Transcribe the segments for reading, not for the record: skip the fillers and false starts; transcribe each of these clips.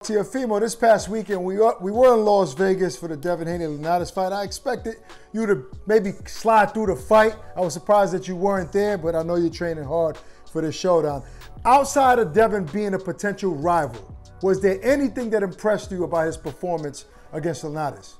Teofimo, this past weekend, we were in Las Vegas for the Devin Haney-Linares fight. I expected you to maybe slide through the fight. I was surprised that you weren't there, but I know you're training hard for this showdown. Outside of Devin being a potential rival, was there anything that impressed you about his performance against Linares?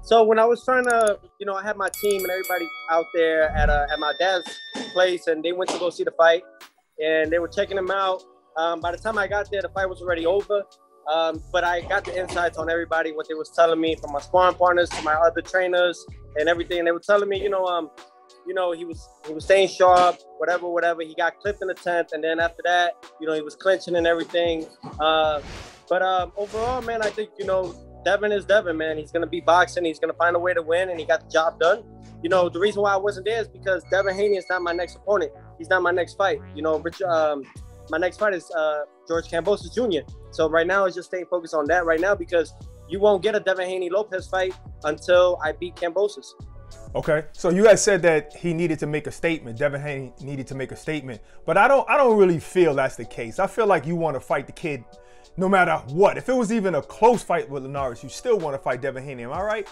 So when I was trying to, I had my team and everybody out there at my dad's place, and they went to go see the fight, and they were checking him out. By the time I got there, the fight was already over. But I got the insights on everybody, what they was telling me, from my sparring partners to my other trainers and everything. They were telling me, he was staying sharp, whatever. He got clipped in the 10th, and then after that, he was clinching and everything. But overall, man, I think, Devin is Devin, man. He's going to be boxing. He's going to find a way to win, and he got the job done. The reason why I wasn't there is because Devin Haney is not my next opponent. He's not my next fight. My next fight is George Kambosos Jr. So right now, it's just staying focused on that right now, because you won't get a Devin Haney Lopez fight until I beat Kambosos. Okay, so you guys said that he needed to make a statement. Devin Haney needed to make a statement, but I don't really feel that's the case. I feel like you want to fight the kid no matter what. If it was even a close fight with Linares, you still want to fight Devin Haney. Am I right?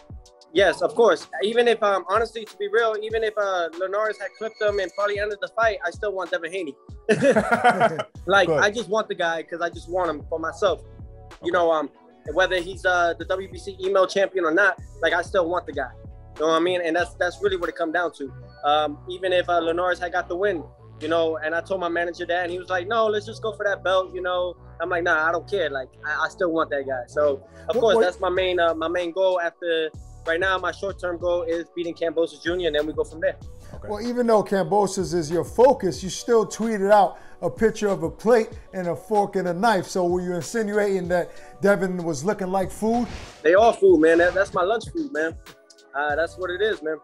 Yes, of course. Even if, honestly, to be real, even if Linares had clipped him and probably ended the fight, I still want Devin Haney. I just want the guy because I just want him for myself. Okay. Whether he's the WBC email champion or not, I still want the guy. You know what I mean? And that's really what it comes down to. Even if Linares had got the win, and I told my manager that, and he was like, no, let's just go for that belt, I'm like, nah, I don't care. I still want that guy. So, of course, that's my main goal after. Right now, my short-term goal is beating Kambosos Jr., and then we go from there. Okay. Well, even though Kambosos is your focus, you still tweeted out a picture of a plate and a fork and a knife. So were you insinuating that Devin was looking like food? They are food, man. That's my lunch food, man. That's what it is, man.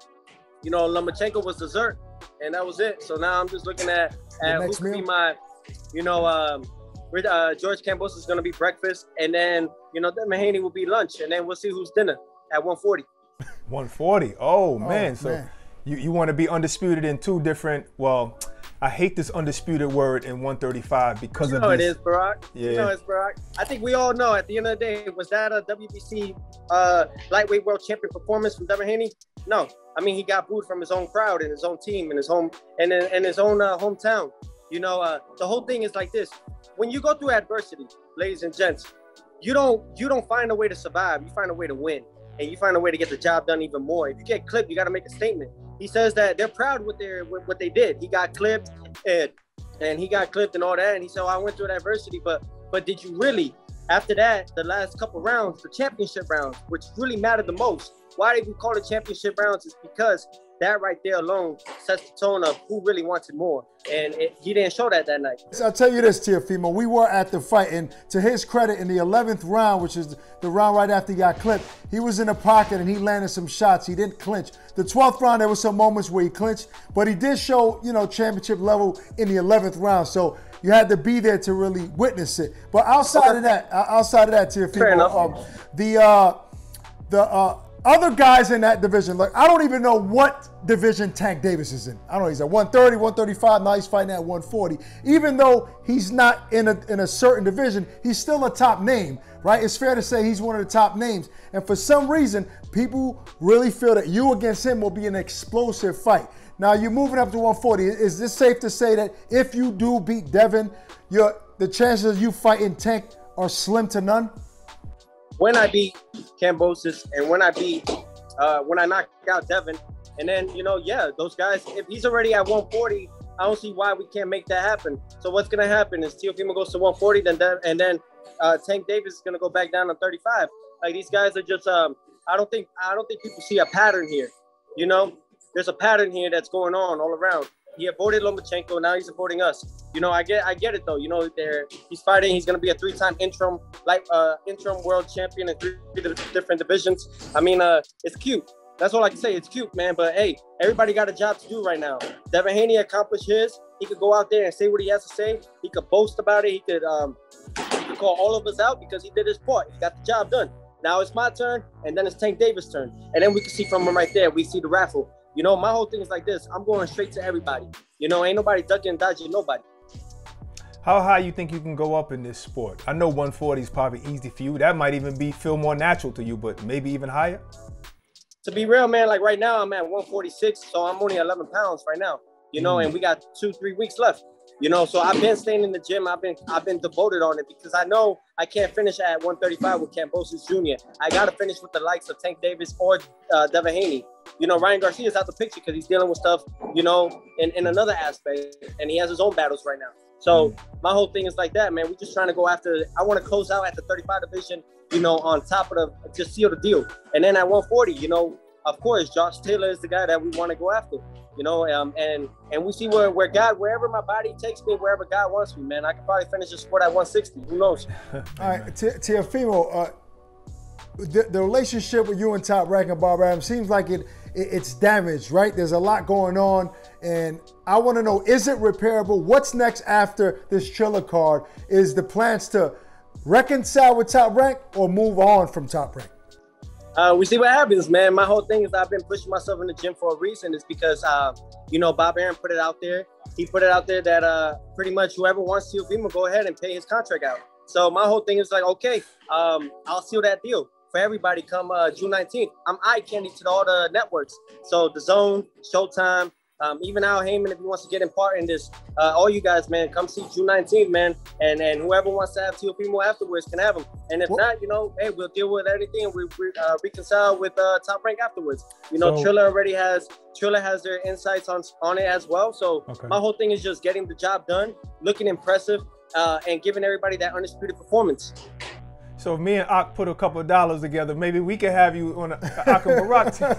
Lomachenko was dessert, and that was it. So now I'm just looking at who could be my, George Kambosos is going to be breakfast, and then, Devin Haney will be lunch, and then we'll see who's dinner at 140. 140. Oh, man. So man. You want to be undisputed in two different, well, I hate this undisputed word in 135 because of this. It is, Barack. Yeah. It's Barack. I think we all know at the end of the day, was that a WBC lightweight world champion performance from Devin Haney? No. I mean, he got booed from his own crowd and his own team and his home and in his own hometown. The whole thing is like this. When you go through adversity, ladies and gents, you don't find a way to survive. You find a way to win. And you find a way to get the job done even more. If you get clipped, you got to make a statement. He says that they're proud with what they did. He got clipped and he got clipped and all that. And he said, I went through adversity, but did you really? After that, the last couple rounds, the championship rounds, which really mattered the most. Why did we call it championship rounds? Is because that right there alone sets the tone of who really wanted more. And he didn't show that night. So I'll tell you this, Teofimo, we were at the fight, and to his credit, in the 11th round, which is the round right after he got clipped, he was in the pocket and he landed some shots. He didn't clinch. The 12th round, there were some moments where he clinched, but he did show, championship level in the 11th round. So you had to be there to really witness it. But outside of that, Teofimo, the other guys in that division, I don't even know what division Tank Davis is in. I don't know, he's at 130, 135, now he's fighting at 140. Even though he's not in a certain division, he's still a top name, right? It's fair to say he's one of the top names. And for some reason, people really feel that you against him will be an explosive fight. Now, you're moving up to 140. Is this safe to say that if you do beat Devin, the chances of you fighting Tank are slim to none? When I beat Kambosos and when I knock out Devin, and then, those guys, if he's already at 140, I don't see why we can't make that happen. So what's going to happen is Teofimo goes to 140, and then Tank Davis is going to go back down to 35. These guys are just, I don't think people see a pattern here. There's a pattern here that's going on all around. He avoided Lomachenko, now he's avoiding us. I get it though. He's fighting. He's gonna be a 3-time interim world champion in 3 different divisions. I mean, it's cute. That's all I can say. It's cute, man. But hey, everybody got a job to do right now. Devin Haney accomplished his. He could go out there and say what he has to say. He could boast about it. He could call all of us out because he did his part. He got the job done. Now it's my turn, and then it's Tank Davis' turn, and then we can see from him right there. We see the raffle. My whole thing is like this. I'm going straight to everybody. Ain't nobody ducking and dodging nobody. How high you think you can go up in this sport? I know 140 is probably easy for you. That might even feel more natural to you, but maybe even higher? To be real, man, like right now I'm at 146, so I'm only 11 pounds right now, and we got 2-3 weeks left, so I've been staying in the gym. I've been devoted on it because I know I can't finish at 135 with Kambosos Jr. I got to finish with the likes of Tank Davis or Devin Haney. Ryan Garcia's out the picture because he's dealing with stuff, in another aspect, and he has his own battles right now. So my whole thing is like that, man. We're just trying to go after. I want to close out at the 35 division, on top of just seal the deal. And then at 140, of course, Josh Taylor is the guy that we want to go after. And we see where God, wherever my body takes me, wherever God wants me, man. I could probably finish the sport at 160. Who knows? All right, Teofimo, the relationship with you and Top Rank and Bob Arum seems like it's damaged, right? There's a lot going on, and I want to know, is it repairable? What's next after this Triller card? Is the plans to reconcile with Top Rank or move on from Top Rank? We see what happens, man. My whole thing is I've been pushing myself in the gym for a reason. It's because, Bob Arum put it out there. He put it out there that pretty much whoever wants Teofimo, go ahead and pay his contract out. So my whole thing is like, okay, I'll seal that deal for everybody come June 19th. I'm eye candy to all the networks. So Dazn, Showtime, even Al Heyman, if he wants to get in part in this, all you guys, man, come see June 19th, man. And whoever wants to have Teofimo afterwards can have him. And if not, hey, we'll deal with everything and we reconcile with Top Rank afterwards. Triller has their insights on it as well. So my whole thing is just getting the job done, looking impressive, and giving everybody that undisputed performance. So if me and Ak put a couple of dollars together, maybe we could have you on the Ak and Barack team.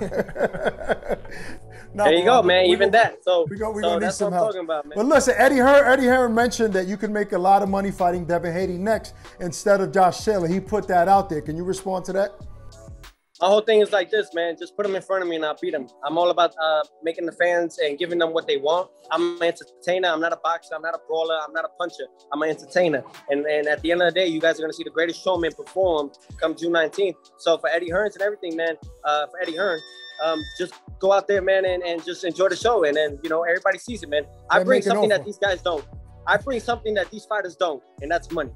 There you go, man. Even that. So we're gonna need some help. Talking about, man. But listen, Eddie Hearn mentioned that you can make a lot of money fighting Devin Haney next instead of Josh Taylor. He put that out there. Can you respond to that? My whole thing is like this, man. Just put them in front of me and I'll beat them. I'm all about making the fans and giving them what they want. I'm an entertainer. I'm not a boxer. I'm not a brawler. I'm not a puncher. I'm an entertainer. And at the end of the day, you guys are going to see the greatest showman perform come June 19th. So for Eddie Hearns and everything, man, for Eddie Hearn, just go out there, man, and just enjoy the show. And then, everybody sees it, man. I bring something that these guys don't. I bring something that these fighters don't, and that's money.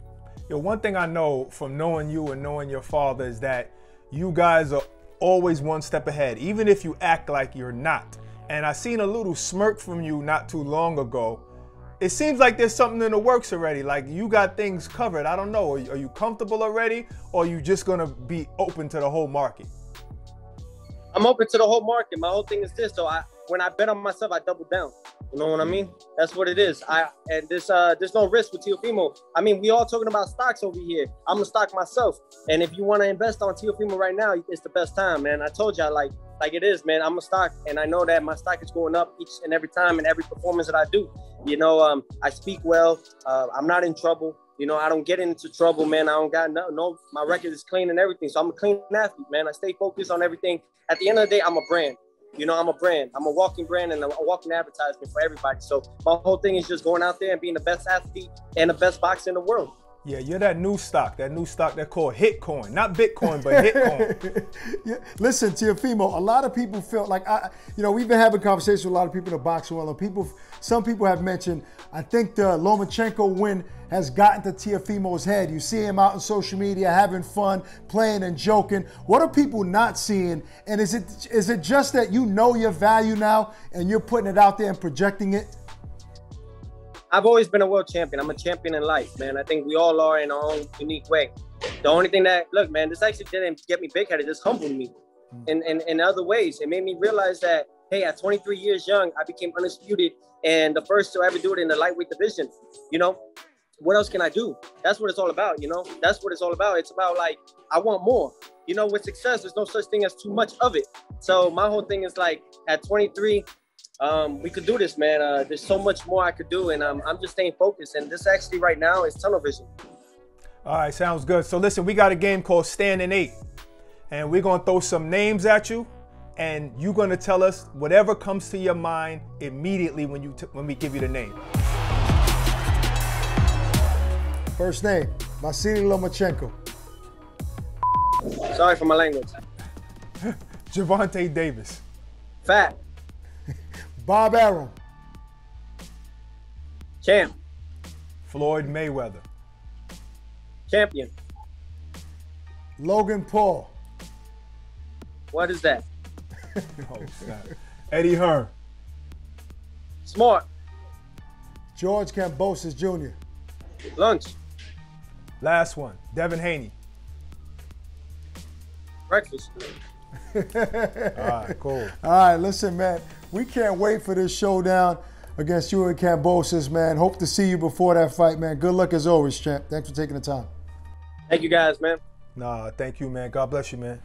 Yo, one thing I know from knowing you and knowing your father is that you guys are always one step ahead, even if you act like you're not. And I seen a little smirk from you not too long ago. It seems like there's something in the works already, like you got things covered. I don't know, are you comfortable already, or are you just gonna be open to the whole market? I'm open to the whole market. My whole thing is this, so when I bet on myself, I double down. You know what I mean? That's what it is. There's no risk with Teofimo. I mean, we all talking about stocks over here. I'm a stock myself, and if you want to invest on Teofimo right now, it's the best time, man. I told y'all like it is, man. I'm a stock, and I know that my stock is going up each and every time and every performance that I do. I speak well. I'm not in trouble. I don't get into trouble, man. I don't got no. My record is clean and everything, so I'm a clean athlete, man. I stay focused on everything. At the end of the day, I'm a brand. I'm a brand. I'm a walking brand and a walking advertisement for everybody. So my whole thing is just going out there and being the best athlete and the best boxer in the world. Yeah, you're that new stock they're called Hitcoin. Not Bitcoin, but Hitcoin. Yeah. Listen, Teofimo, a lot of people feel like, we've been having conversations with a lot of people in the boxing world, and some people have mentioned, I think the Lomachenko win has gotten to Teofimo's head. You see him out on social media having fun, playing and joking. What are people not seeing? And is it just that you know your value now and you're putting it out there and projecting it? I've always been a world champion. I'm a champion in life, man. I think we all are in our own unique way. The only thing look, man, this actually didn't get me big-headed. This humbled me in other ways. It made me realize that, hey, at 23 years young, I became undisputed and the first to ever do it in the lightweight division. What else can I do? That's what it's all about, That's what it's all about. It's about, like, I want more. With success, there's no such thing as too much of it. So my whole thing is, like, at 23, we could do this, man. There's so much more I could do, and I'm just staying focused. And this actually right now is tunnel vision. All right, sounds good. So listen, we got a game called Stand and 8, and we're gonna throw some names at you, and you're gonna tell us whatever comes to your mind immediately when we give you the name. First name, Vasily Lomachenko. Sorry for my language. Gervonta Davis. Fat. Bob Arum. Champ. Floyd Mayweather. Champion. Logan Paul. What is that? Oh, snap. Eddie Hearn. Smart. George Kambosos Jr. Lunch. Last one. Devin Haney. Breakfast. All right, cool. All right, listen, man. We can't wait for this showdown against you and Kambosos, man. Hope to see you before that fight, man. Good luck as always, champ. Thanks for taking the time. Thank you guys, man. Nah, thank you, man. God bless you, man.